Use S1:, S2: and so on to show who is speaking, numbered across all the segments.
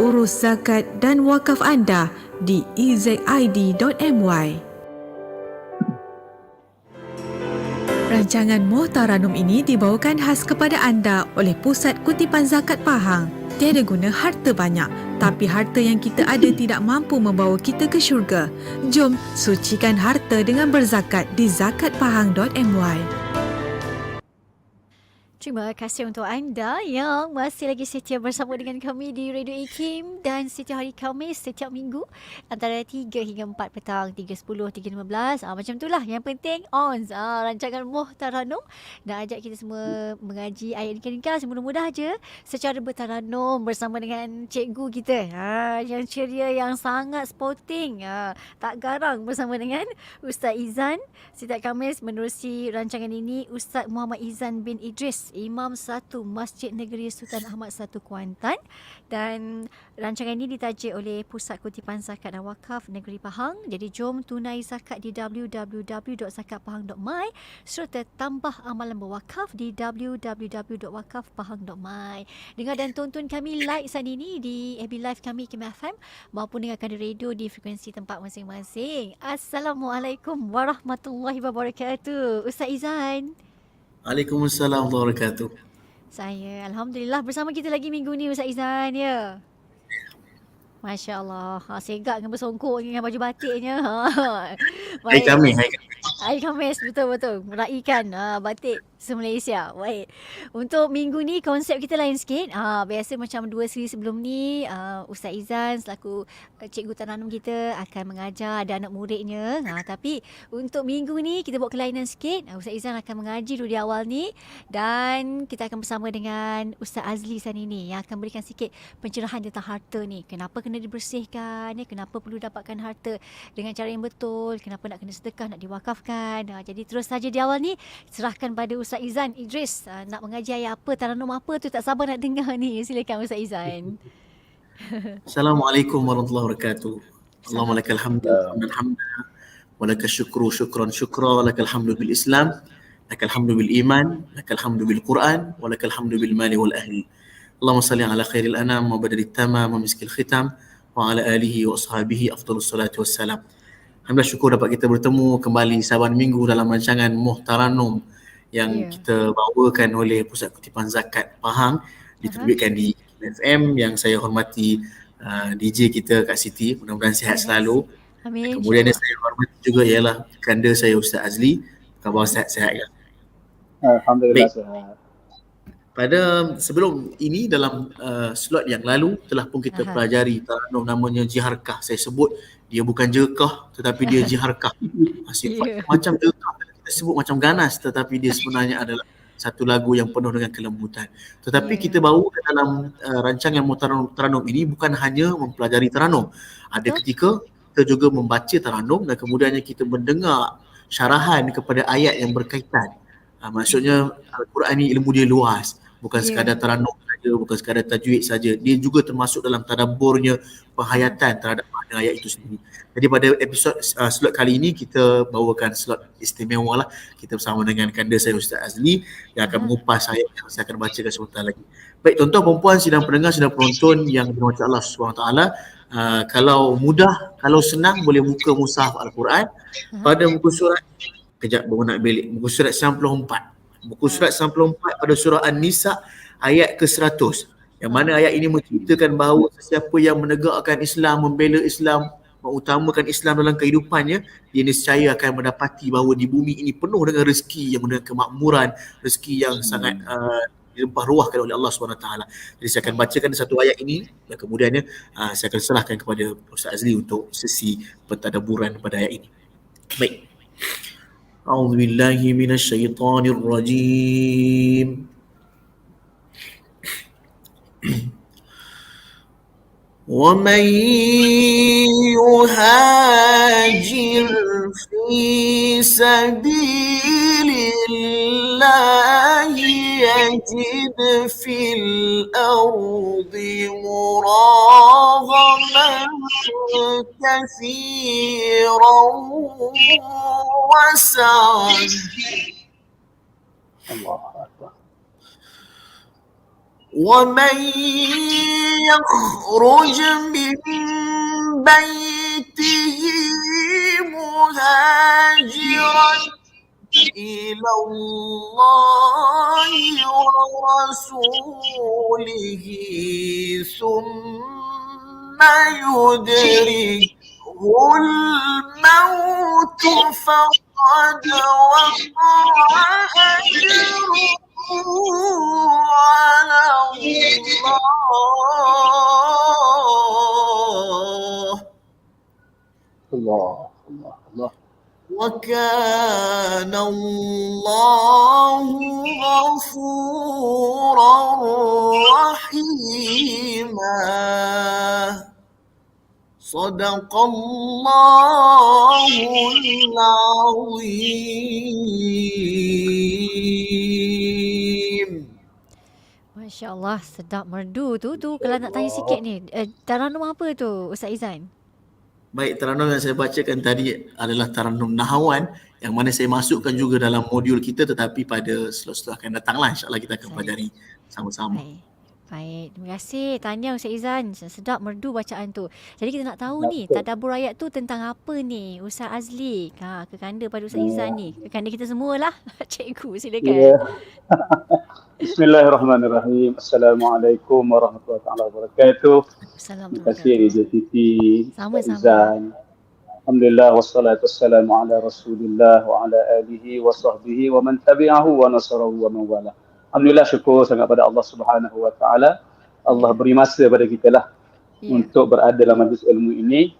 S1: urus zakat dan wakaf anda di ezid.my. Rancangan Muhtaranum ini dibawakan khas kepada anda oleh Pusat Kutipan Zakat Pahang. Tiada guna harta banyak, tapi harta yang kita ada tidak mampu membawa kita ke syurga. Jom sucikan harta dengan berzakat di zakatpahang.my.
S2: Terima kasih untuk anda yang masih lagi setia bersama dengan kami di Radio Ikim dan setiap hari Khamis, setiap minggu antara 3 hingga 4 petang, 3.10, 3.15. Macam itulah. Yang penting on rancangan Muhtaranum dan ajak kita semua mengaji ayat ringkas-ringkas. Mudah-mudah je secara bertaranum bersama dengan cikgu kita. Yang ceria, yang sangat sporting. Tak garang bersama dengan Ustaz Izan. Setiap Khamis menerusi rancangan ini Ustaz Muhammad Izan bin Idris, Imam 1 Masjid Negeri Sultan Ahmad 1 Kuantan, dan rancangan ini ditaja oleh Pusat Kutipan Zakat dan Wakaf Negeri Pahang. Jadi jom tunai zakat di www.zakatpahang.my serta tambah amalan berwakaf di www.wakafpahang.my. Dengar dan tonton kami live saat ini di FB Live kami Kim FM maupun dengarkan di radio di frekuensi tempat masing-masing. Assalamualaikum warahmatullahi wabarakatuh. Ustaz Izan.
S3: Waalaikumsalam warahmatullahi wabarakatuh.
S2: Saya Alhamdulillah bersama kita lagi minggu ni Ustaz Izan ya. Masya Allah. Segak dengan bersongkok dengan baju batiknya.
S3: Hai kami.
S2: Hari Khamis, betul-betul. Meraihkan batik se-Malaysia. Baik. Untuk minggu ni konsep kita lain sikit. Biasa macam 2 seri sebelum ni, Ustaz Izan selaku cikgu taranum kita akan mengajar ada anak muridnya. Tapi untuk minggu ni kita buat kelainan sikit. Ustaz Izan akan mengaji dulu di awal ni dan kita akan bersama dengan Ustaz Azli saat ini yang akan berikan sikit pencerahan tentang harta ni. Kenapa kena dibersihkan, kenapa perlu dapatkan harta dengan cara yang betul, kenapa nak kena sedekah, nak diwakafkan. Jadi terus saja di awal ni serahkan pada Ustaz Izan Idris. Nak mengaji ayat apa, taranum apa tu, tak sabar nak dengar ni. Silakan Ustaz Izan.
S3: Assalamualaikum warahmatullahi wabarakatuh. Allahumma lakal hamdu hamdan wa lakal syukru syukran syukra wa lakal hamdu bil Islam, lakal hamdu bil iman, lakal hamdu bil Quran wa lakal hamdu bil mali wal ahli. Allahumma salli ala khairil anam wa badalil tamam wa miskil khitam wa ala alihi wa ashabihi afdalus salatu wassalam. Alhamdulillah, syukur dapat kita bertemu kembali saban minggu dalam rancangan Muhtaranum yang kita bawakan oleh Pusat Kutipan Zakat Pahang, diterbitkan di FM yang saya hormati DJ kita Kak Siti, mudah-mudahan sihat selalu.
S2: Amin.
S3: Kemudian yang saya hormati juga ialah kanda saya Ustaz Azli. Khabar sihat-sihat kan?
S4: Alhamdulillah sihat.
S3: Pada sebelum ini dalam slot yang lalu telah pun kita pelajari taranum namanya Jiharkah. Saya sebut dia bukan jerkah tetapi dia jiharkah. Sifat macam jerkah kita sebut macam ganas tetapi dia sebenarnya adalah satu lagu yang penuh dengan kelembutan. Tetapi kita bawa dalam rancangan Muhtaranum ini bukan hanya mempelajari taranum. Ada ketika kita juga membaca taranum dan kemudiannya kita mendengar syarahan kepada ayat yang berkaitan. Maksudnya Al-Quran ni ilmu dia luas. Bukan sekadar taranum saja, bukan sekadar tajwid saja. Dia juga termasuk dalam tadabburnya, penghayatan terhadap makna ayat itu sendiri. Jadi pada episod slot kali ini kita bawakan slot istimewa lah. Kita bersama dengan kanda saya Ustaz Azli yang akan mengupas ayat yang saya akan bacakan sebentar lagi. Baik tuan-tuan, perempuan, sidang pendengar, sidang penonton yang dirahmati Allah SWT. Kalau mudah, kalau senang boleh buka mushaf Al-Quran pada muka surat, kejap baru nak belik, muka surat 94. Buku surat 94 pada surah An-Nisa ayat ke-100. Yang mana ayat ini menceritakan bahawa sesiapa yang menegakkan Islam, membela Islam, mengutamakan Islam dalam kehidupannya, dia niscaya akan mendapati bahawa di bumi ini penuh dengan rezeki yang dengan kemakmuran, rezeki yang sangat dilimpah ruahkan oleh Allah SWT. Jadi saya akan bacakan satu ayat ini dan kemudiannya saya akan serahkan kepada Ustaz Azli untuk sesi pentadabburan pada ayat ini. Baik. أعوذ بالله من الشيطان الرجيم ومن يهاجر في سبيل الله يجد في الأرض مراغما كثيرا وسعا.
S4: الله أكبر.
S3: ومن يخرج من بيته مهاجرا إلى الله ورسوله ثم يدركه الموت فقد وقع أجره على الله
S4: Allah.
S3: وكان الله غفورا رحيما صدق الله العظيم.
S2: Masya Allah, sedap merdu tu. Kalau nak tanya sikit ni, Taranum apa tu Ustaz Izan?
S3: Baik, Taranum yang saya bacakan tadi adalah Taranum Nahawan yang mana saya masukkan juga dalam modul kita, tetapi pada slot-slot akan datang lah, insyaAllah kita akan pelajari sama-sama.
S2: Baik, terima kasih. Tanya Ustaz Izan, sedap merdu bacaan tu. Jadi kita nak tahu ni, tadabbur ayat tu tentang apa ni Ustaz Azli? Kekanda pada Ustaz Izan ni. Kekanda kita semualah. Cikgu, silakan.
S4: Ya. Bismillahirrahmanirrahim. Assalamualaikum warahmatullahi wabarakatuh. Terima kasih Rizal Titi,
S2: Sama-sama.
S4: Izan. Alhamdulillah wassalatu wassalamu ala Rasulillah wa ala alihi wa sahbihi wa man tabi'ahu wa nasarahu wa man wala. Alhamdulillah, syukur sangat pada Allah Subhanahu wa taala. Allah beri masa pada kita lah untuk berada dalam majlis ilmu ini,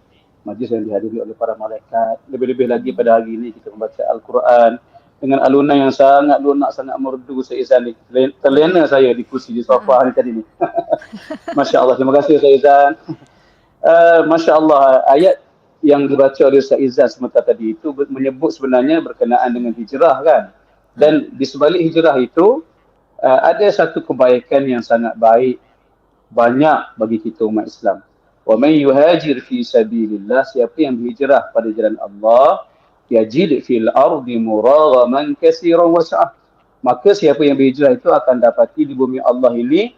S4: majlis yang dihadiri oleh para malaikat. Lebih-lebih lagi pada hari ini kita membaca Al-Quran dengan alunan yang sangat lunak, sangat merdu. Saya Izan ni terlena saya di kursi di sofa ni tadi ni. Masya Allah, terima kasih Ustaz Izan. Masya Allah, ayat yang dibaca oleh Ustaz Izan sebentar tadi itu menyebut sebenarnya berkenaan dengan hijrah kan. Dan di sebalik hijrah itu ada satu kebaikan yang sangat baik, banyak bagi kita umat Islam. Wa man yuhajir fi sabilillah, siapa yang berhijrah pada jalan Allah, yajid fil ardi muraghaman katsiran was'ah, maka siapa yang berhijrah itu akan dapati di bumi Allah ini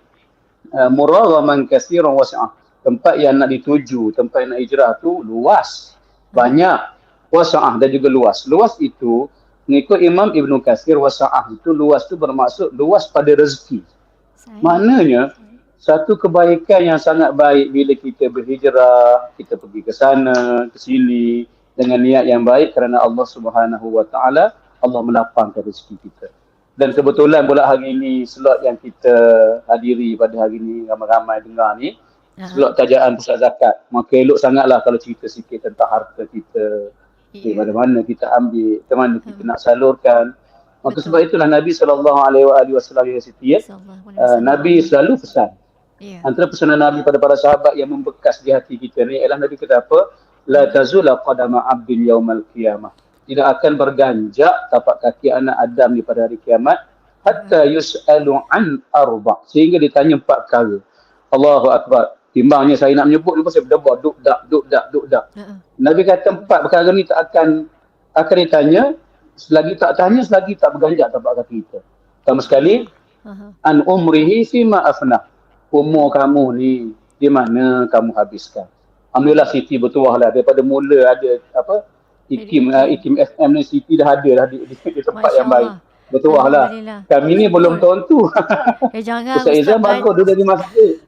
S4: muraghaman katsiran was'ah, tempat yang nak dituju, tempat yang nak hijrah tu luas, banyak, was'ah dan juga luas. Luas itu mengikut Imam Ibn Katsir, was'ah itu luas tu bermaksud luas pada rezeki. Maknanya satu kebaikan yang sangat baik bila kita berhijrah, kita pergi ke sana, ke sini dengan niat yang baik kerana Allah Subhanahu wa taala, Allah melapangkan rezeki kita. Dan kebetulan pula hari ini slot yang kita hadiri pada hari ini, ramai-ramai dengar ni, slot tajaan pusat zakat. Maka elok sangatlah kalau cerita sikit tentang harta kita, di mana-mana kita ambil, ke mana kita nak salurkan. Maka sebab itulah Nabi SAW yang setia, Nabi selalu pesan. Antara pesanan Nabi pada para sahabat yang membekas di hati kita ni ialah Nabi kata apa? La tazula qadama abdin yaumal qiyamah. Tidak akan berganjak tapak kaki anak Adam di pada hari kiamat hatta yus'alu an arba', sehingga ditanya 4 perkara. Allahu akbar. Timbangnya saya nak menyebut ni saya berdebar duk dak. Nabi kata 4 perkara ni tak akan ditanya selagi tak tanya, selagi tak berganjak tapak kaki kita. Pertama sekali, an umrihi fima afnah. Umur kamu ni di mana kamu habiskan. Alhamdulillah Siti bertuah lah daripada mula ada apa IKIM FM ni, Siti dah ada dah di tempat yang baik. Bertuah lah. Kami ni belum tentu.
S2: Jangan
S4: Ustaz Izan bagus duduk di masjid.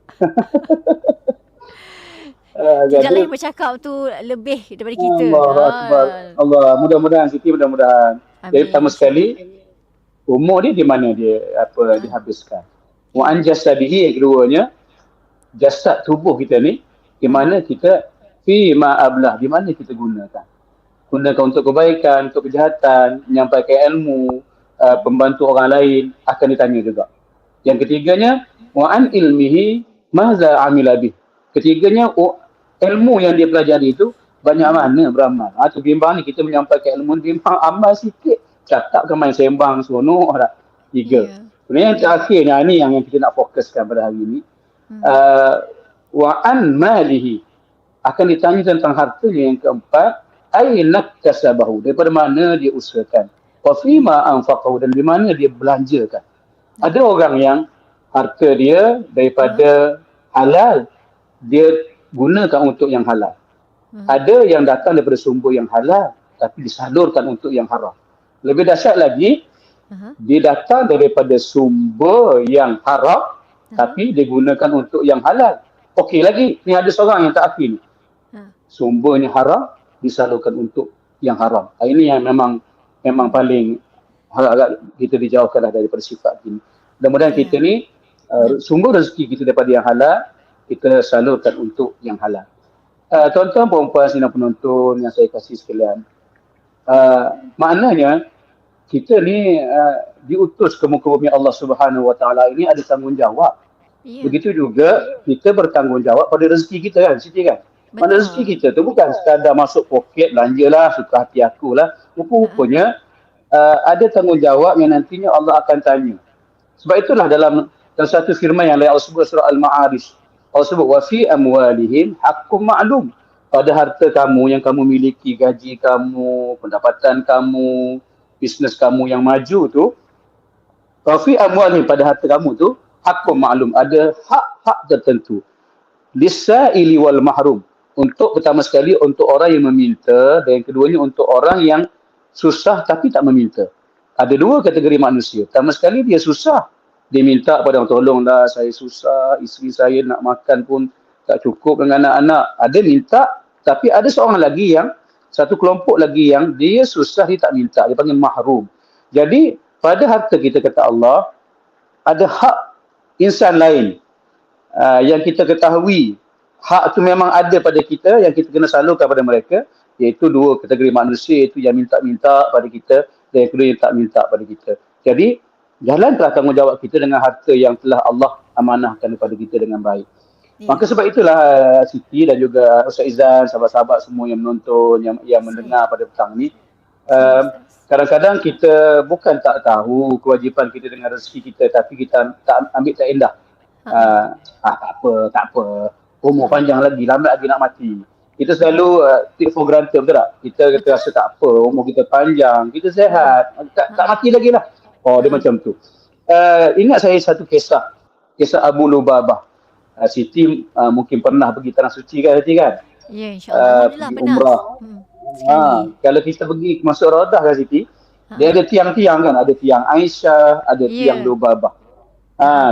S2: Tidak lain bercakap tu lebih daripada kita.
S4: Allah Akbar. Allah, mudah-mudahan Siti, mudah-mudahan. Jadi pertama sekali, umur dia di mana dia dihabiskan. Wa an jasadihi, yang keduanya, jasad tubuh kita ni di mana kita fi ma ablah, di mana kita gunakan untuk kebaikan, untuk kejahatan, menyampaikan ilmu, membantu orang lain, akan ditanya juga. Yang ketiganya, wa an ilmihi maza amila bih. Ketiganya, ilmu yang dia pelajari itu banyak mana beramal. Tu bimbang ni, kita menyampaikan ilmu, bimbang amal sikit, cakap ke main sembang seronok dah. 3. Kemudian yang terakhirnya ni yang kita nak fokuskan pada hari ni. Wa an malihi, akan ditanya tentang hartanya. Yang keempat, aina kasabahu, daripada mana dia usahakan. Wa fima anfaqahu, dan di mana dia belanjakan. Ada orang yang harta dia daripada halal, dia gunakan untuk yang halal. Ada yang datang daripada sumber yang halal tapi disalurkan untuk yang haram. Lebih dahsyat lagi, dia datang daripada sumber yang haram tapi digunakan untuk yang halal. Okey lagi, ni ada seorang yang tak akil. Sumbernya haram, disalurkan untuk yang haram. Ini yang memang paling agak kita dijauhkanlah daripada sifat ini. Mudah-mudahan kita ni sumber rezeki kita daripada yang halal, kita salurkan untuk yang halal. Tuan-tuan, puan-puan, sidang penonton yang saya kasih sekalian, maknanya kita ni diutus ke muka bumi Allah Subhanahu Wa Taala ini ada tanggungjawab. Begitu juga kita bertanggungjawab pada rezeki kita kan, Siti kan? Mana rezeki kita tu bukan sekadar masuk poket, belanjalah, suka hati akulah. Rupa-rupanya ada tanggungjawab yang nantinya Allah akan tanya. Sebab itulah dalam satu firman yang lain Allah sebut surah Al-Ma'arij. Allah sebut wa fi amwalihim haqqum ma'lum. Pada harta kamu yang kamu miliki, gaji kamu, pendapatan kamu, bisnes kamu yang maju tu, wa fi amwalihim, pada harta kamu tu haqqum ma'lum, ada hak-hak tertentu. Lis-sa'ili wal mahrum. Untuk pertama sekali untuk orang yang meminta, dan yang keduanya untuk orang yang susah tapi tak meminta. Ada dua kategori manusia. Pertama sekali dia susah. Dia minta pada orang, tolonglah saya susah, isteri saya nak makan pun tak cukup dengan anak-anak. Ada minta, tapi ada seorang lagi yang, satu kelompok lagi yang dia susah, dia tak minta. Dia panggil mahrum. Jadi pada harta kita, kata Allah, ada hak insan lain yang kita ketahui. Hak tu memang ada pada kita yang kita kena salurkan pada mereka, iaitu dua kategori manusia, iaitu yang minta-minta pada kita dan yang kedua yang tak minta pada kita. Jadi jalanlah tanggungjawab kita dengan harta yang telah Allah amanahkan kepada kita dengan baik. Maka sebab itulah Siti dan juga Ustaz Izan, sahabat-sahabat semua yang menonton, yang mendengar pada petang ni, kadang-kadang kita bukan tak tahu kewajipan kita dengan rezeki kita, tapi kita tak ambil tak indah. Tak apa. Umur panjang lagi, lambat lagi nak mati. Kita selalu take for granted, betul tak? Kita rasa tak apa, umur kita panjang, kita sehat, tak mati lagi lah. Dia macam tu. Ingat saya satu kisah Abu Lubabah. Siti mungkin pernah pergi Tanah Suci kan, Siti kan?
S2: Ya, insyaAllah.
S4: Pergi umrah. Kalau kita pergi masuk Raudah kan, Siti, dia ada tiang-tiang kan, ada tiang Aisyah, ada tiang Lubabah.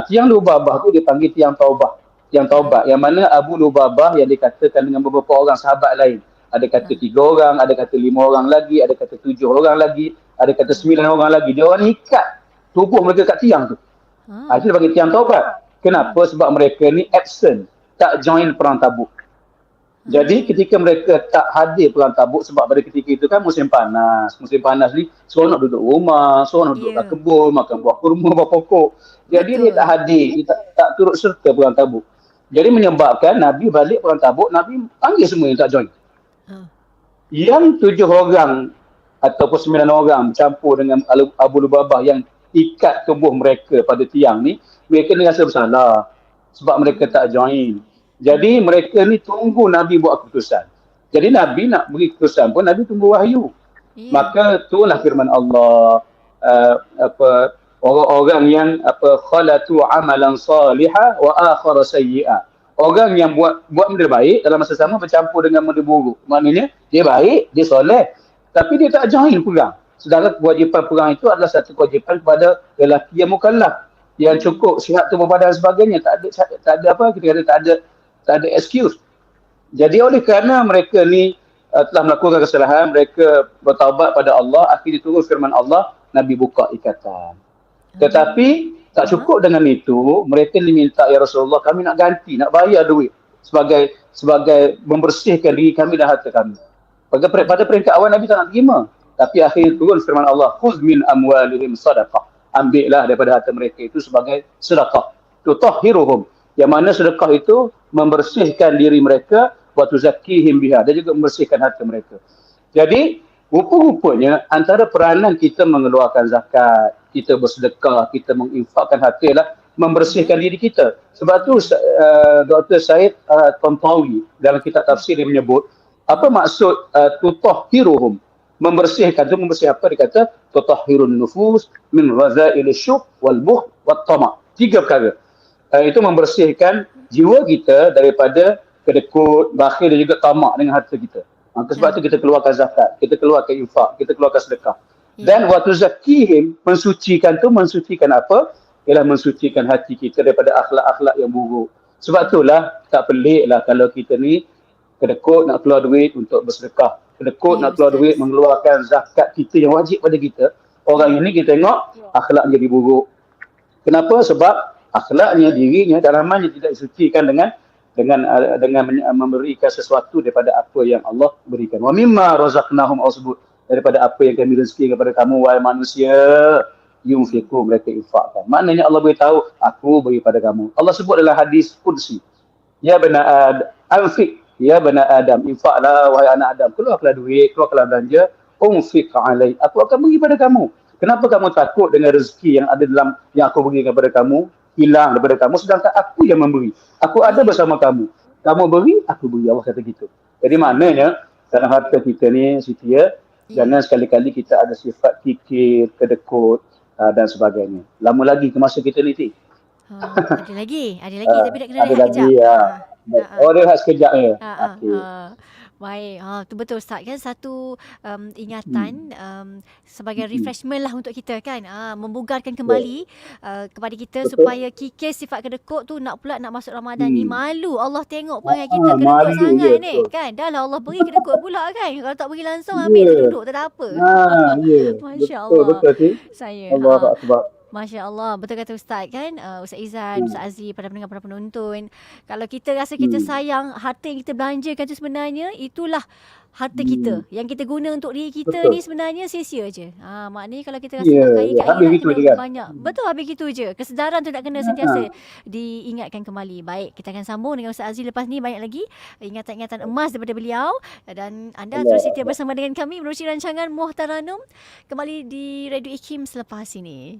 S4: Tiang Lubabah tu dia panggil tiang Taubah. Yang taubat, yang mana Abu Lubabah yang dikatakan dengan beberapa orang sahabat lain. Ada kata 3 orang, ada kata 5 orang lagi, ada kata 7 orang lagi, ada kata 9 orang lagi. Dia orang ikat tubuh mereka kat tiang tu. Itu dia panggil tiang taubat. Kenapa? Sebab mereka ni absent, tak join perang Tabuk. Jadi ketika mereka tak hadir perang Tabuk, sebab pada ketika itu kan musim panas. Musim panas ni seronok duduk rumah, seronok duduk kat kebun, makan buah kurma, buah pokok. Jadi dia tak hadir, dia tak turut serta perang Tabuk. Jadi menyebabkan Nabi balik perang Tabuk, Nabi panggil semua yang tak join. Yang 7 orang ataupun 9 orang bercampur dengan Abu Lubabah yang ikat tubuh mereka pada tiang ni, mereka ni rasa bersalah sebab mereka tak join. Jadi mereka ni tunggu Nabi buat keputusan. Jadi Nabi nak beri keputusan pun Nabi tunggu wahyu. Maka itulah firman Allah, orang-orang yang khalatu amalan salihah wa akhara sayyi'ah. Orang yang buat benda baik dalam masa sama bercampur dengan benda buruk. Maknanya dia baik, dia soleh, tapi dia tak join perang. Sedangkan kewajipan perang itu adalah satu kewajipan kepada lelaki yang mukallaf, yang cukup sihat tubuh badan dan sebagainya, tak ada apa kita kata tak ada excuse. Jadi oleh kerana mereka ni telah melakukan kesalahan, mereka bertaubat pada Allah, akhirnya turun firman Allah, Nabi buka ikatan. Tetapi tak cukup dengan itu, mereka diminta, ya Rasulullah, kami nak ganti, nak bayar duit sebagai membersihkan diri kami dan harta kami. Pada peringkat awal Nabi tak nak terima, tapi akhirnya turun firman Allah, khudh min amwalihim sadaqah. Ambillah daripada harta mereka itu sebagai sedekah. Tutahhiruhum, yang mana sedekah itu membersihkan diri mereka, wa tuzakkihim biha, dan juga membersihkan harta mereka. Jadi rupa-rupanya antara peranan kita mengeluarkan zakat, kita bersedekah, kita menginfakkan harta ialah membersihkan diri kita. Sebab tu Dr. Syed Tontawi dalam kitab tafsir dia menyebut, apa maksud tutahhiruhum? Membersihkan tu, membersih apa? Dia kata tutahhirun nufus min razail syuk wal bukh wat tama'. 3 perkara. itu membersihkan jiwa kita daripada kedekut, bakhil dan juga tamak dengan harta kita. Sebab tu kita keluarkan zakat, kita keluarkan infak, kita keluarkan sedekah. Dan waktu zakihim, mensucikan apa? Ialah mensucikan hati kita daripada akhlak-akhlak yang buruk. Sebab itulah tak pelik lah kalau kita ni kedekut nak keluar duit untuk bersedekah. Kedekut nak keluar duit mengeluarkan zakat kita yang wajib pada kita. Orang ini kita tengok akhlak jadi buruk. Kenapa? Sebab akhlaknya, dirinya, dalamannya tidak disucikan dengan memberikan sesuatu daripada apa yang Allah berikan. Wa mimma razaqnahum ausbut, daripada apa yang kami rezeki kepada kamu wahai manusia, yunfiqu, mereka infakkan. Maknanya Allah beritahu, aku beri pada kamu. Allah sebut dalam hadis qudsi, ya bani Adam, anfiq, ya bani Adam, infaklah wahai anak Adam, keluarlah duit, keluarlah belanja, unfiq alai, aku akan beri pada kamu. Kenapa kamu takut dengan rezeki yang ada dalam yang aku beri kepada kamu hilang daripada kamu, sedangkan aku yang memberi. Aku ada bersama kamu. Kamu beri, aku beri. Allah kata gitu. Jadi maknanya dalam harta kita ni, Siti, jangan sekali-kali kita ada sifat kikir, kedekut dan sebagainya. Lama lagi ke masa kita ni, Ti.
S2: Ada lagi tapi nak kena rehat
S4: lagi,
S2: kejap.
S4: Rehat sekejap ya. Okey.
S2: Baik, tu betul Ustaz kan, satu ingatan sebagai refreshment lah untuk kita kan, membugarkan kembali kepada kita supaya kikir sifat kedekut tu nak masuk Ramadan ni malu. Allah tengok perangai kita kedekut sangat ni kan. Dah lah Allah beri kedekut pula kan. Kalau tak beri langsung ambil duduk tak ada apa. Masya-Allah.
S4: Betul.
S2: Saya.
S4: Allahu akbar.
S2: Masya Allah, betul kata Ustaz kan, Ustaz Izan, Ustaz Aziz, para pendengar, para penonton. Kalau kita rasa kita sayang, harta yang kita belanjakan tu sebenarnya itulah harta kita. Yang kita guna untuk diri kita ni sebenarnya sia-sia je. Maknanya kalau kita rasa nak kaya kat
S4: habis gitu je kan?
S2: banyak. Betul, habis gitu je. Kesedaran tu nak kena sentiasa diingatkan kembali. Baik, kita akan sambung dengan Ustaz Aziz lepas ni, banyak lagi ingatan-ingatan emas daripada beliau. Dan anda terus setia bersama dengan kami menerusi rancangan Muhtaranum kembali di Radio IKIM selepas ini.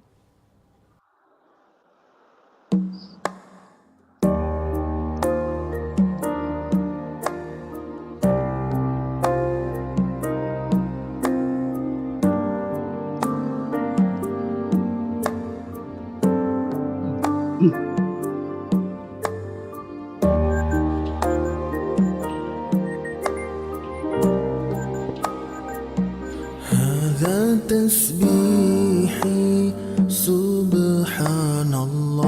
S5: هذا تسبيحي سبحان الله،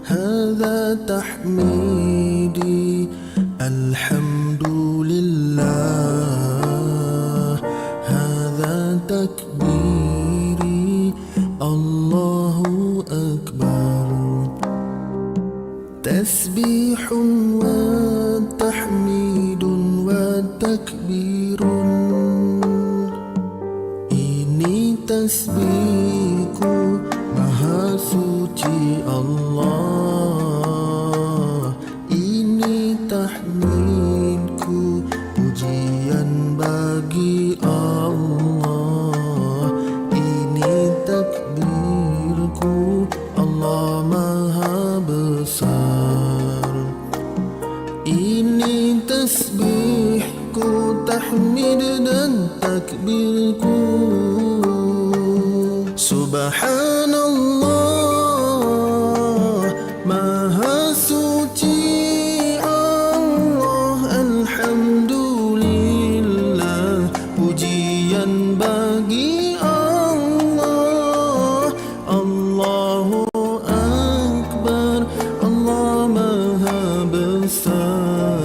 S5: هذا تحميدي الحمد لله، هذا تكبيري الله أكبر. تسبيح وتحميد وتكبير، ini tasbihku maha suci Allah, ini tahmidku pujian bagi Allah, ini takbirku Allah maha besar. Ini tasbihku, tahmid dan takbirku. Subhanallah, maha suci Allah, alhamdulillah, pujian bagi Allah, Allahu Akbar, Allah maha besar.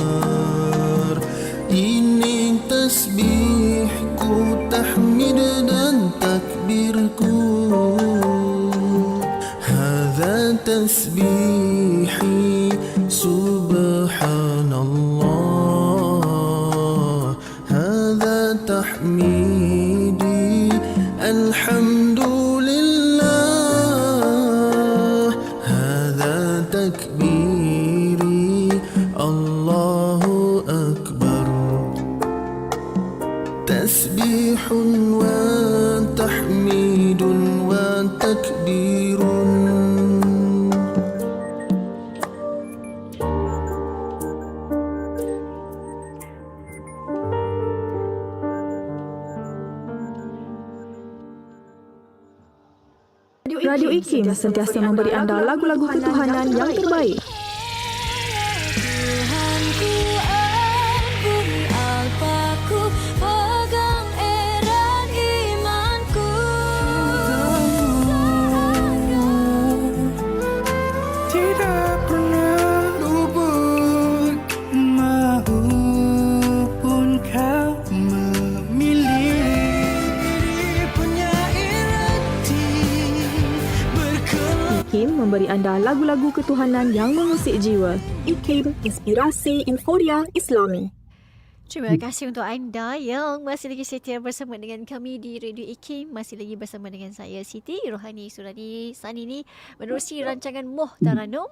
S5: Ini tasbihku, tahmid dan takbirku. Hadza tasbihi subhanallah, hadza tahmidi alhamdulillah, hadza takbiri Allahu akbar. Tasbihun wa tahmidun wa takbirun,
S6: IKIM sentiasa memberi anda lagu-lagu ketuhanan yang terbaik.
S7: Tuhanku, ampuni alpaku, pegang erat imanku.
S5: Tidak pernah luput, maupun kau memilih punya irati berkelanjutan.
S6: IKIM memberi anda lagu-lagu ketuhanan yang mengusik jiwa. IKIM, inspirasi euforia Islami.
S2: Terima kasih untuk anda yang masih lagi setia bersama dengan kami di Radio IKIM. Masih lagi bersama dengan saya Siti Rohani Surani Sanini menerusi rancangan Moh Taranum.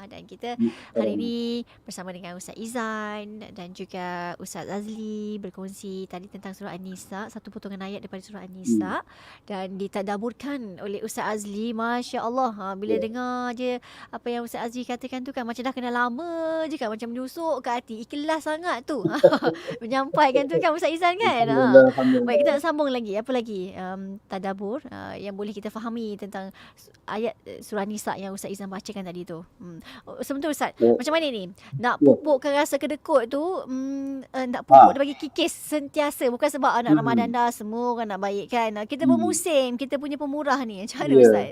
S2: Dan kita hari ini bersama dengan Ustaz Izan dan juga Ustaz Azli berkongsi tadi tentang surah An-Nisa, satu potongan ayat daripada surah An-Nisa dan ditadaburkan oleh Ustaz Azli. Masya Allah, bila dengar je apa yang Ustaz Azli katakan tu kan macam dah kenal lama je kan, macam menusuk ke hati, ikhlas sangat tu. Menyampaikan tu kan Ustaz Izan kan. Baik, kita nak sambung lagi. Apa lagi tadabbur yang boleh kita fahami tentang ayat surah Nisa yang Ustaz Izan bacakan tadi tu. Sebentar Ustaz, macam mana ni? Nak pupukkan rasa kedekut tu, nak pupuk dia bagi kikis sentiasa. Bukan sebab nak Ramadan dah semua orang nak baik kan. Kita bermusim, kita punya pemurah ni. Macam mana Ustaz?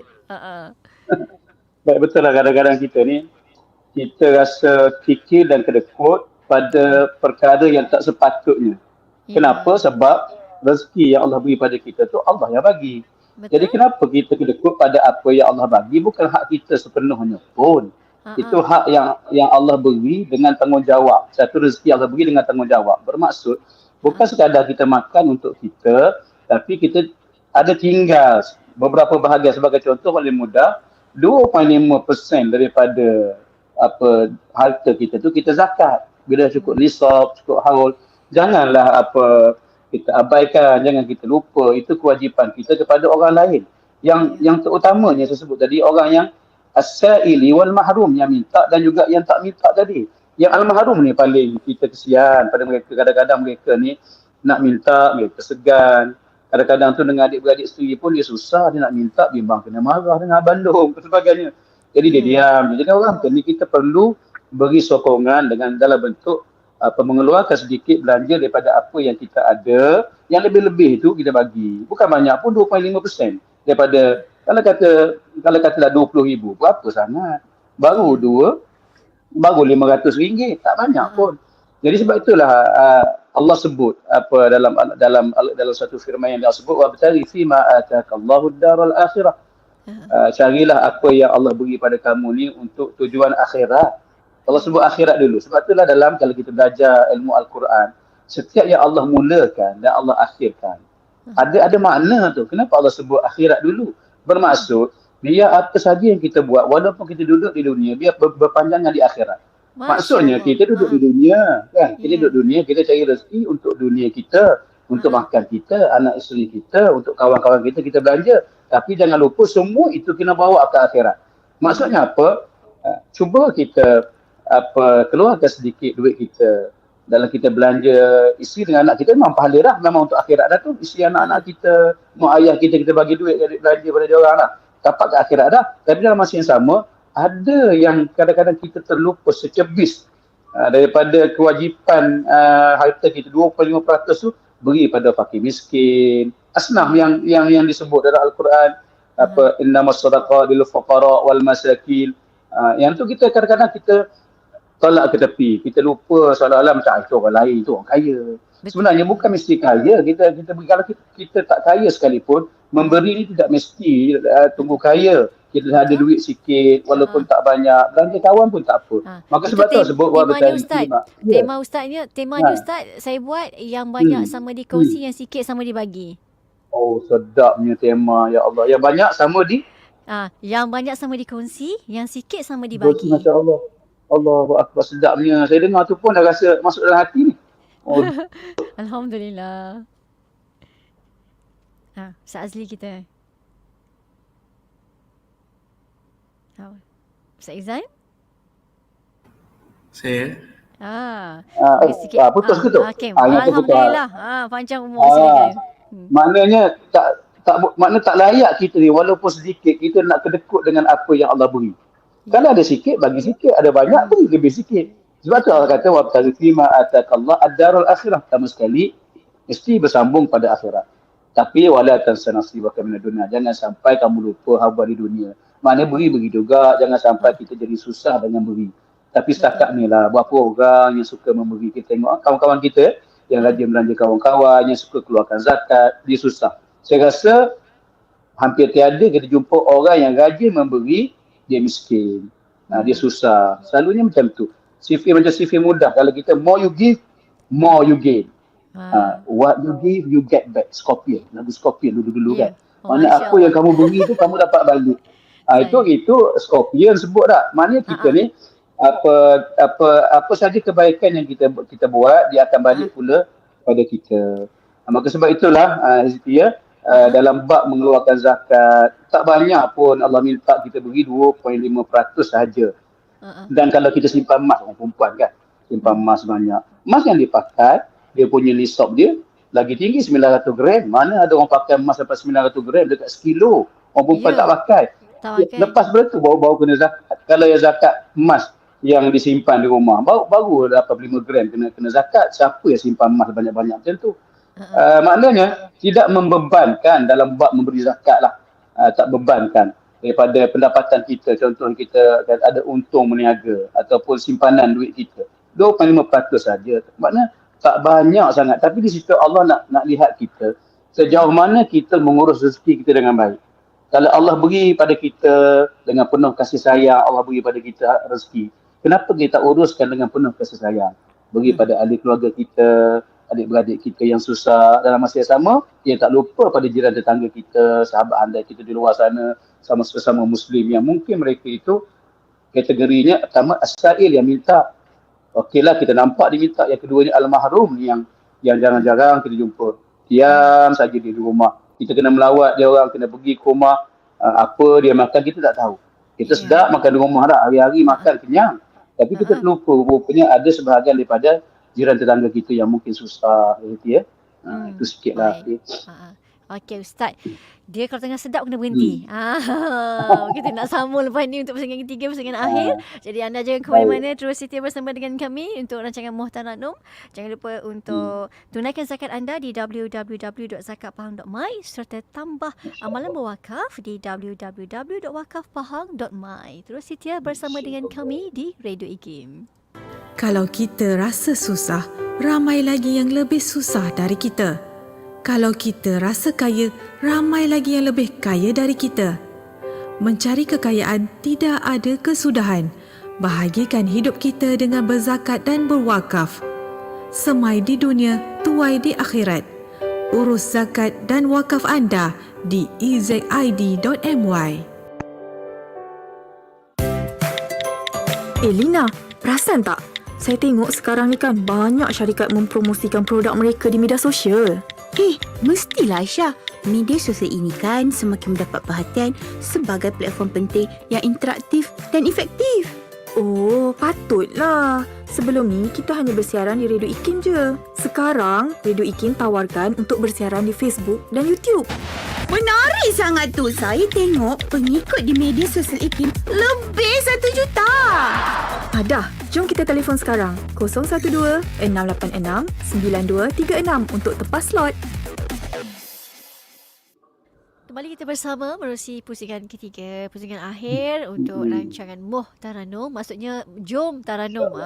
S4: Baik, betul lah kadang-kadang kita ni, kita rasa kikir dan kedekut pada perkara yang tak sepatutnya. Kenapa? Sebab rezeki yang Allah beri pada kita tu Allah yang bagi.
S2: Betul.
S4: Jadi kenapa kita kedekut pada apa yang Allah bagi? Bukan hak kita sepenuhnya pun. Itu hak yang Allah beri dengan tanggungjawab. Satu rezeki Allah beri dengan tanggungjawab. Bermaksud bukan sekadar kita makan untuk kita, tapi kita ada tinggal beberapa bahagian. Sebagai contoh paling mudah, 2.5% daripada harta kita tu kita zakat. Bila cukup nisab, cukup haul, janganlah kita abaikan, jangan kita lupa. Itu kewajipan kita kepada orang lain. Yang terutamanya saya sebut tadi, orang yang as-sa'ili wal mahrum, yang minta dan juga yang tak minta tadi. Yang al-mahrum ni paling kita kesian pada mereka. Kadang-kadang mereka ni nak minta, mereka segan. Kadang-kadang tu dengan adik-beradik sendiri pun dia susah, dia nak minta, bimbang kena marah dengan abang dan sebagainya. Jadi dia diam. Jadi orang tu ni kita perlu beri sokongan dengan dalam bentuk mengeluarkan sedikit belanja daripada apa yang kita ada. Yang lebih-lebih itu kita bagi. Bukan banyak pun, 2.5% daripada, kalau katalah 20,000, berapa sangat? Baru RM500, tak banyak pun. Jadi sebab itulah Allah sebut dalam satu firman yang dia sebut, wabtaghi fima atakallahu ad-daral akhirah. Carilah apa yang Allah beri pada kamu ni untuk tujuan akhirat. Allah sebut akhirat dulu. Sebab itulah kalau kita belajar ilmu Al-Quran, setiap yang Allah mulakan dan Allah akhirkan, ada makna tu. Kenapa Allah sebut akhirat dulu? Bermaksud, biar apa saja yang kita buat, walaupun kita duduk di dunia, biar berpanjangan di akhirat. Maksudnya, kita duduk di dunia, kan? Kita duduk di dunia, kita cari rezeki untuk dunia kita, untuk makan kita, anak isteri kita, untuk kawan-kawan kita, kita belanja. Tapi jangan lupa, semua itu kena bawa ke akhirat. Maksudnya apa? Cuba kita keluarkan sedikit duit kita dalam kita belanja isi dengan anak kita, memang pahala dah, memang untuk akhirat dah tu. Isi anak-anak kita, mak ayah kita bagi duit belanja pada dia orang dah, dapat ke akhirat dah. Tapi dalam masa yang sama, ada yang kadang-kadang kita terlupa secebis daripada kewajipan harta kita, 25% tu beri pada fakir miskin. Asnaf yang disebut dalam Al-Quran, innamas sadaqah lil fuqara wal masakin. Yang tu kita kadang-kadang kita tolak ke tepi. Kita lupa seolah-olah macam itu orang lain, itu orang kaya. Sebenarnya bukan mesti kaya. Kalau kita tak kaya sekalipun, memberi ni tidak mesti tunggu kaya. Kita ada duit sikit, walaupun tak banyak, belanja kawan pun tak apa. Maka sebab tu sebut
S2: temanya Ustaz, saya buat yang banyak sama dikongsi, yang sikit sama dibagi.
S4: Oh, sedapnya tema, ya Allah. Yang banyak sama
S2: yang banyak sama dikongsi, yang sikit sama dibagi.
S4: Masya Allah. Allahu Akbar, sedapnya. Saya dengar tu pun dah rasa masuk dalam hati ni. Oh.
S2: Alhamdulillah. Ustaz Azli kita. Ustaz Izan?
S3: Saya?
S4: Putus ke tu?
S2: Okay. Alhamdulillah. Panjang umur silakan.
S4: Maknanya makna tak layak kita ni walaupun sedikit kita nak kedekut dengan apa yang Allah beri. Kalau ada sikit bagi sikit, ada banyak beri lebih sikit. Sebab tu Allah kata wabtaghi fima atakallah ad-darul akhirah. Pertama sekali mesti bersambung pada akhirat. Tapi wala tansa nasibaka minad dunya. Jangan sampai kamu lupa haba di dunia. Maknanya beri juga, jangan sampai kita jadi susah dengan beri. Tapi setakat ni lah berapa orang yang suka memberi. Kita tengok kawan-kawan kita yang rajin belanja kawan-kawan, yang suka keluarkan zakat, dia susah. Saya rasa hampir tiada kita jumpa orang yang rajin memberi, dia miskin. Dia susah. Selalunya macam tu. Sifir mudah. Kalau kita more you give, more you gain. What you give, you get back. Scorpion. Lagu Scorpion dulu-dulu kan. Mana apa yang kamu beri tu, kamu dapat balik. Itu Scorpion sebut tak. Maknanya kita ni, apa saja kebaikan yang kita buat, dia akan balik pula pada kita. Maka sebab itulah, Siti ya, dalam bab mengeluarkan zakat, tak banyak pun Allah minta kita beri 2.5% sahaja. Dan kalau kita simpan emas, orang perempuan kan, simpan emas banyak. Emas yang dipakai, dia punya nisab dia lagi tinggi 900 gram. Mana ada orang pakai emas sampai 900 gram dekat sekilo. Orang perempuan tak pakai. Lepas berapa baru kena zakat. Kalau yang zakat emas yang disimpan di rumah, baru 85 gram kena zakat. Siapa yang simpan emas banyak-banyak macam tu? Maknanya tidak membebankan dalam bab memberi zakat lah. Tak bebankan daripada pendapatan kita. Contoh kita ada untung meniaga ataupun simpanan duit kita 2.5% saja. Maknanya tak banyak sangat. Tapi di situ Allah nak lihat kita sejauh mana kita mengurus rezeki kita dengan baik. Kalau Allah beri pada kita dengan penuh kasih sayang, Allah beri pada kita rezeki, kenapa kita uruskan dengan penuh kasih sayang? Beri pada ahli keluarga kita, adik-beradik kita yang susah. Dalam masa yang sama, dia tak lupa pada jiran tetangga kita, sahabat anda kita di luar sana, sama-sama Muslim yang mungkin mereka itu kategorinya pertama as-sa'il yang minta. Okeylah kita nampak dia minta. Yang keduanya al-mahrum yang jarang-jarang kita jumpa. Diam saja di rumah. Kita kena melawat dia orang, kena pergi ke rumah. Apa dia makan kita tak tahu. Kita sedap makan di rumah dah, hari-hari makan kenyang. Tapi kita terlupa rupanya ada sebahagian daripada jiran tetangga kita yang mungkin susah. Itu sikit lah.
S2: Okey Ustaz, dia kalau tengah sedap kena berhenti. Kita nak sambung lepas ni untuk persengan ketiga, persengan akhir. Jadi anda jangan ke mana-mana, terus setia bersama dengan kami untuk rancangan Muhtaranum. Jangan lupa untuk tunaikan zakat anda di www.zakatpahang.my serta tambah amalan berwakaf di www.wakafpahang.my. Terus setia bersama dengan kami di Radio IKIM.
S1: Kalau kita rasa susah, ramai lagi yang lebih susah dari kita. Kalau kita rasa kaya, ramai lagi yang lebih kaya dari kita. Mencari kekayaan tidak ada kesudahan. Bahagikan hidup kita dengan berzakat dan berwakaf. Semai di dunia, tuai di akhirat. Urus zakat dan wakaf anda di ezid.my.
S6: Lina, perasan tak? Saya tengok sekarang ni kan banyak syarikat mempromosikan produk mereka di media sosial.
S8: Mestilah Aisyah. Media sosial ini kan semakin mendapat perhatian sebagai platform penting yang interaktif dan efektif.
S6: Oh, patutlah. Sebelum ni kita hanya bersiaran di Radio IKIM je. Sekarang, Radio IKIM tawarkan untuk bersiaran di Facebook dan YouTube.
S8: Menarik sangat tu. Saya tengok pengikut di media sosial IKIM lebih 1 juta.
S6: Dah, jom kita telefon sekarang. 012-686-9236 untuk tepas slot.
S2: Kembali kita bersama menerusi pusingan ketiga, pusingan akhir untuk rancangan Muhtaranum. Maksudnya Jom Taranum.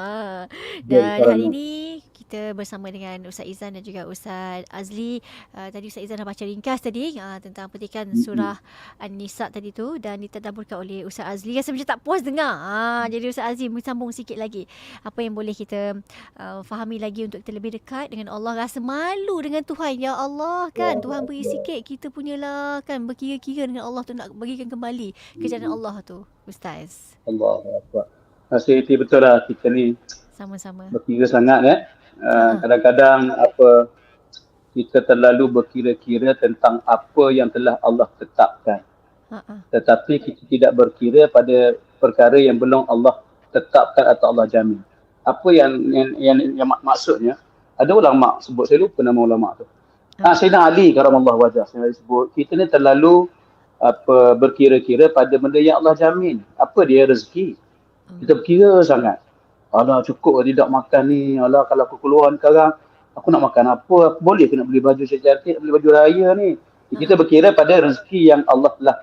S2: Dan hari ini kita bersama dengan Ustaz Izan dan juga Ustaz Azli. Tadi Ustaz Izan dah baca ringkas tadi tentang petikan surah An-Nisa tadi tu dan ditadaburkan oleh Ustaz Azli. Rasa macam tak puas dengar. Jadi Ustaz Azli sambung sikit lagi. Apa yang boleh kita fahami lagi untuk kita lebih dekat dengan Allah. Rasa malu dengan Tuhan. Ya Allah kan, Tuhan beri sikit, kita punyalah kan berkira-kira dengan Allah tu nak bagikan kembali kejayaan Allah tu, Ustaz.
S4: Allah Akbar. Itu betul lah, kita ni
S2: sama-sama
S4: berkira sangat kadang-kadang kita terlalu berkira-kira tentang apa yang telah Allah tetapkan. Tetapi kita tidak berkira pada perkara yang belum Allah tetapkan atau Allah jamin. Apa yang maksudnya, ada ulama sebut, saya lupa nama ulama tu. Sayyidina Ali karamallahu wajah, saya sebut, kita ni terlalu berkira-kira pada benda yang Allah jamin. Apa dia rezeki? Kita berkira sangat. Alah cukup tidak makan ni. Alah kalau aku keluar sekarang, aku nak makan apa? Aku boleh ke nak beli baju sejahtera, nak beli baju raya ni? Kita berkira pada rezeki yang Allah telah,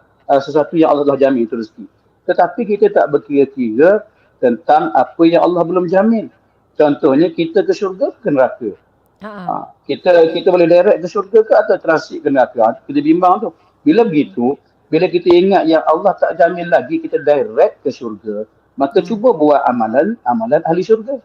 S4: sesuatu yang Allah telah jamin itu rezeki. Tetapi kita tak berkira-kira tentang apa yang Allah belum jamin. Contohnya kita ke syurga ke neraka. Kita boleh direct ke syurga ke atau transit ke neraka. Kita bimbang tu. Bila begitu, bila kita ingat yang Allah tak jamin lagi kita direct ke syurga, maka cuba buat amalan ahli syurga.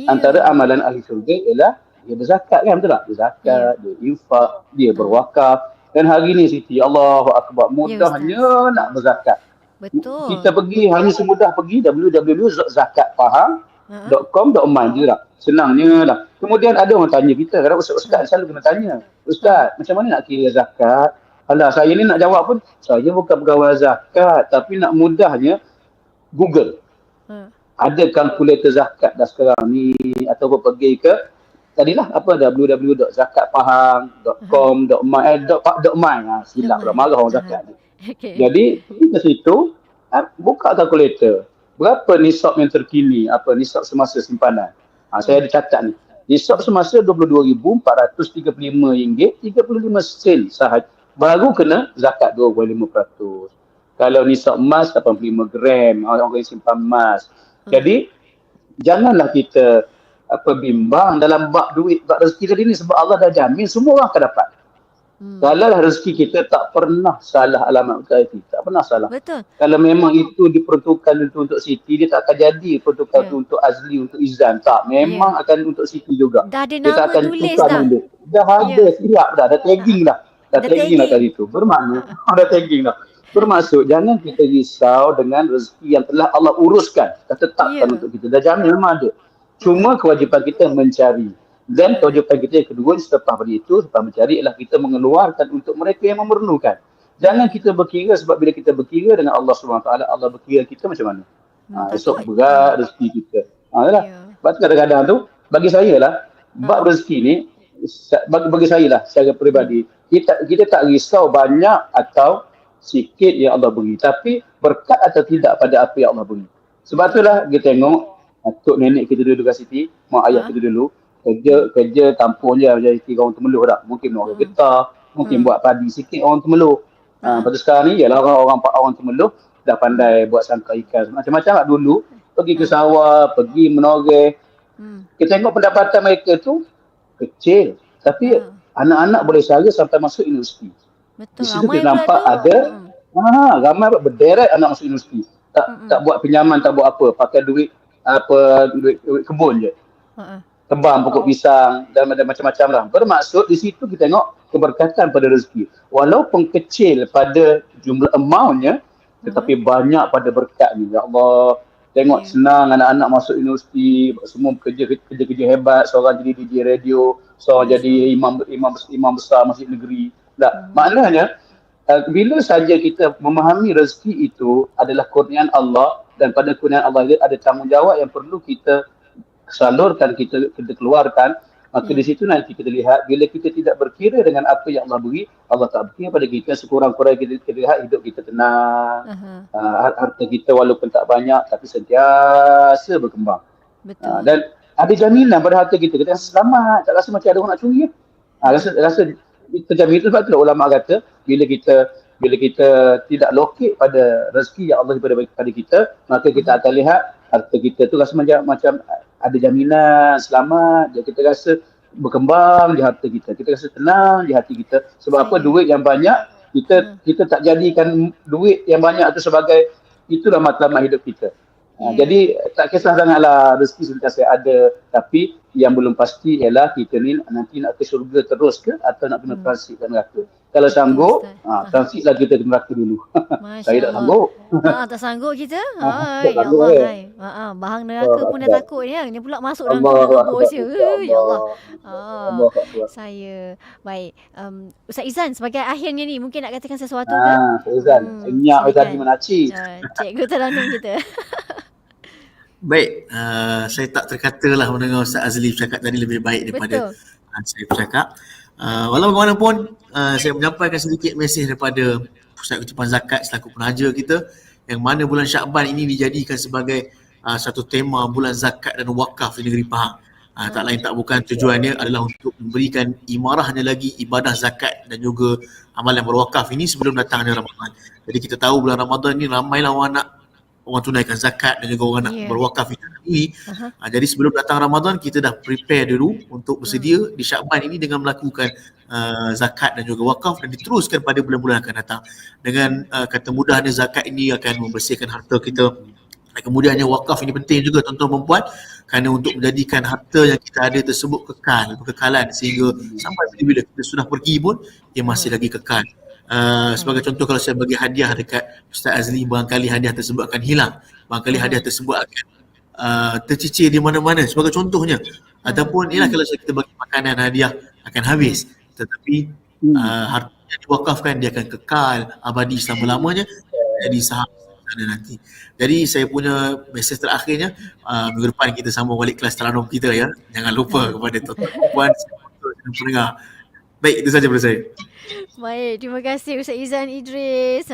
S4: Antara amalan ahli syurga ialah dia berzakat, kan, betul tak? Berzakat, dia infak, dia berwakaf. Dan hari ni Siti, Allahu Akbar, mudahnya nak berzakat.
S2: Betul.
S4: Kita pergi, hanya semudah pergi www.zakatfaham.com.my je lah. Senangnya lah. Kemudian ada orang tanya kita, kadang ustaz selalu kena tanya, Ustaz, macam mana nak kira zakat? Alah, saya ni nak jawab pun, saya bukan pegawai zakat, tapi nak mudahnya Google. Ada kalkulator zakat dah sekarang ni, ataupun pergi ke tadilah www.zakatfaham.com.my silap dah, marah orang zakat ni. Jadi pergi ke situ, buka kalkulator. Berapa nisab yang terkini, nisab semasa simpanan. Saya ada catat ni. Nisab semasa RM22,435.35 sahaja. Baru kena zakat 25%. Kalau nisab emas 85 gram, orang yang simpan emas. Jadi janganlah kita bimbang dalam bab duit, bab rezeki tadi ni, sebab Allah dah jamin semua orang akan dapat. Kalau rezeki kita tak pernah salah alamat kita, tak pernah salah.
S2: Betul.
S4: Kalau memang itu diperuntukkan untuk Siti, dia tak akan jadi peruntukan untuk Azli, untuk Izan. Tak, memang akan untuk Siti juga.
S2: Dah ada
S4: dia
S2: nama
S4: akan
S2: tulis
S4: tukar
S2: dah.
S4: benda. Dah ada, siap dah, dah tagging dah. Dah tagging dah tadi tu. Bermakna, dah tagging dah. Bermaksud, jangan kita risau dengan rezeki yang telah Allah uruskan, dah tetapkan untuk kita. Dah jamin memang ada. Cuma kewajipan kita mencari. Dan kewajipan kita yang kedua, selepas mencari ialah kita mengeluarkan untuk mereka yang memerlukan. Jangan kita berkira, sebab bila kita berkira dengan Allah SWT, Allah berkira kita macam mana? Esok berat rezeki kita. Sebab tu kadang-kadang tu, bagi saya lah, bab rezeki ni, bagi saya lah, secara peribadi, kita tak risau banyak atau sikit yang Allah beri, tapi berkat atau tidak pada apa yang Allah beri. Sebab itulah kita tengok tok nenek kita dulu kat Siti, mak ayah kita dulu, kerja kampung je jadi orang Temeloh dah. Mungkin orang getah, mungkin buat padi sikit orang Temeloh. Lepas tu sekarang ni ialah orang Temeloh dah pandai buat sangkar ikan. Macam-macam lah dulu, pergi ke sawah, pergi menoreh. Kita tengok pendapatan mereka tu kecil, tapi anak-anak boleh sara sampai masuk universiti.
S2: Betul.
S4: Di situ kita nampak ada ramai berderet anak masuk universiti. Tak buat pinjaman, tak buat apa, pakai duit kebun je. Tebang pokok pisang dan macam-macam lah. Bermaksud di situ kita tengok keberkatan pada rezeki. Walaupun kecil pada jumlah amountnya, tetapi banyak pada berkatnya. Ya Allah, tengok senang anak-anak masuk universiti, semua kerja hebat, seorang jadi DJ radio, seorang jadi imam besar masjid negeri. Maknanya bila saja kita memahami rezeki itu adalah kurniaan Allah, dan pada kurniaan Allah itu ada tanggungjawab yang perlu kita salurkan, kita keluarkan, maka di situ nanti kita lihat bila kita tidak berkira dengan apa yang Allah beri, Allah tak berkira pada kita, sekurang-kurangnya kita lihat hidup kita tenang, harta kita walaupun tak banyak tapi sentiasa berkembang.
S2: Betul.
S4: Dan ada jaminan pada harta kita rasa selamat, tak rasa macam ada orang nak curi. Rasa terjamin. Itu sebab itulah ulama kata bila kita tidak lokek pada rezeki yang Allah beri kepada kita, maka kita akan lihat harta kita tu rasa macam ada jaminan selamat, kita rasa berkembang di harta kita, kita rasa tenang di hati kita. Sebab apa? Duit yang banyak, kita tak jadikan duit yang banyak itu sebagai itulah matlamat hidup kita. Jadi tak kisah sangatlah rezeki sentiasa ada, tapi yang belum pasti ialah kita ni nanti nak ke syurga terus ke atau nak kena transit ke neraka. Kalau sanggup, transitlah kita ke neraka dulu. Saya tak sanggup.
S2: Tak sanggup kita?
S4: Tak
S2: Ya
S4: sanggup,
S2: Allah. Bahang neraka pun dah takut ya. Dia pula masuk dalam neraka je. Ya Allah. Saya. Baik. Ustaz Izan sebagai akhirnya ni mungkin nak katakan sesuatu ke?
S4: Izan. Senyap tadi menaci.
S2: Cikgu Teranum kita.
S3: Baik, saya tak terkata lah mendengar Ustaz Azli bercakap tadi lebih baik daripada saya bercakap. Walau bagaimanapun, saya menyampaikan sedikit mesej daripada Pusat Kutipan Zakat selaku penaja kita, yang mana bulan Syakban ini dijadikan sebagai satu tema bulan zakat dan wakaf di negeri Pahang. Tak lain tak bukan, tujuannya adalah untuk memberikan imarahnya lagi ibadah zakat dan juga amalan berwakaf ini sebelum datangnya Ramadan. Jadi kita tahu bulan Ramadan ni ramailah orang tunaikan zakat dan juga orang nak berwakaf ini. Jadi sebelum datang Ramadan kita dah prepare dulu untuk bersedia di Syakban ini dengan melakukan zakat dan juga wakaf, dan diteruskan pada bulan-bulan akan datang. Dengan kata mudahnya, zakat ini akan membersihkan harta kita. Dan kemudiannya wakaf ini penting juga tuan-tuan dan puan, kerana untuk menjadikan harta yang kita ada tersebut kekalan, sehingga sampai bila kita sudah pergi pun ia masih lagi kekal. Sebagai contoh, kalau saya bagi hadiah dekat Ustaz Azli, barangkali hadiah tersebut akan hilang, barangkali hadiah tersebut akan tercicir di mana-mana sebagai contohnya, ataupun ialah kalau kita bagi makanan hadiah akan habis, tetapi harta yang diwakafkan dia akan kekal abadi selama-lamanya, jadi saham sana nanti. Jadi saya punya mesej terakhirnya, minggu depan kita sambung balik kelas Taranum kita ya. Jangan lupa kepada tuan-tuan dan puan dan pendengar. Baik, itu saja daripada saya.
S2: Baik, terima kasih Ustaz Izan Idris.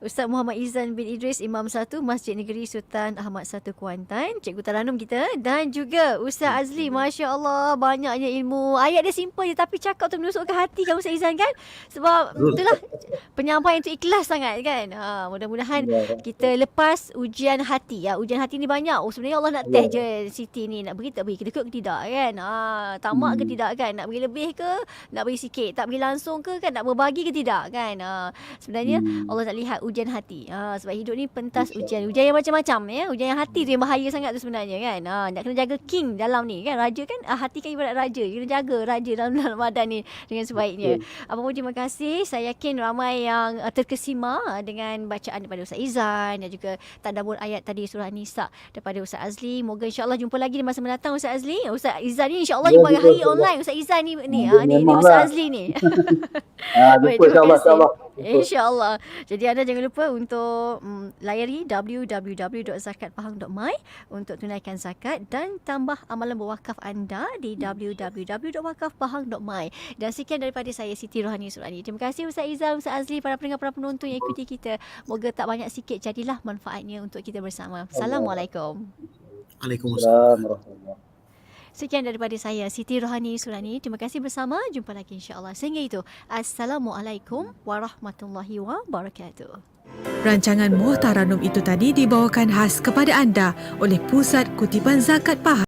S2: Ustaz Muhammad Izan bin Idris, Imam 1 Masjid Negeri Sultan Ahmad 1 Kuantan, Cikgu Taranum kita, dan juga Ustaz Azli. Masya Allah, banyaknya ilmu. Ayat dia simple je tapi cakap tu menusuk ke hati kan Ustaz Izan kan? Sebab itulah penyampaian tu ikhlas sangat kan. Mudah-mudahan kita lepas ujian hati ya. Ujian hati ni banyak. Sebenarnya Allah nak test je Siti ni, nak beri tak beri, kita ke tidak kan? Tamak ke tidak kan? Nak beri lebih ke? Nak beri sikit? Tak beri langsung ke kan? Nak berbagi ke tidak kan? Sebenarnya Allah tak lihat ujian hati. Sebab hidup ni pentas ujian yang macam-macam ya. Ujian yang hati tu yang bahaya sangat tu sebenarnya kan. Nak kena jaga king dalam ni kan. Raja kan, hati kan ibarat raja. Kena jaga raja dalam Ramadan ni dengan sebaiknya. Apapun, terima kasih. Saya yakin ramai yang terkesima dengan bacaan daripada Ustaz Izan dan juga tadabbur ayat tadi surah Nisa daripada Ustaz Azli. Moga insya-Allah jumpa lagi di masa mendatang Ustaz Azli. Ustaz Izan ni insya-Allah jumpa hari online Ustaz Izan ni Ustaz Azli ni. Baik, terima kasih. InsyaAllah. Jadi anda jangan lupa untuk layari www.zakatpahang.my untuk tunaikan zakat dan tambah amalan berwakaf anda di www.wakafpahang.my. Dan sekian daripada saya, Siti Rohani Surani. Terima kasih Ustaz Izan, Ustaz Azli, para pendengar, para penonton yang ikuti kita. Moga tak banyak sikit jadilah manfaatnya untuk kita bersama. Assalamualaikum.
S3: Waalaikumsalam.
S2: Sekian daripada saya, Siti Rohani Surani. Terima kasih bersama. Jumpa lagi insya-Allah. Sehingga itu, Assalamualaikum warahmatullahi wabarakatuh.
S1: Rancangan Muhtaranum itu tadi dibawakan khas kepada anda oleh Pusat Kutipan Zakat Pahang.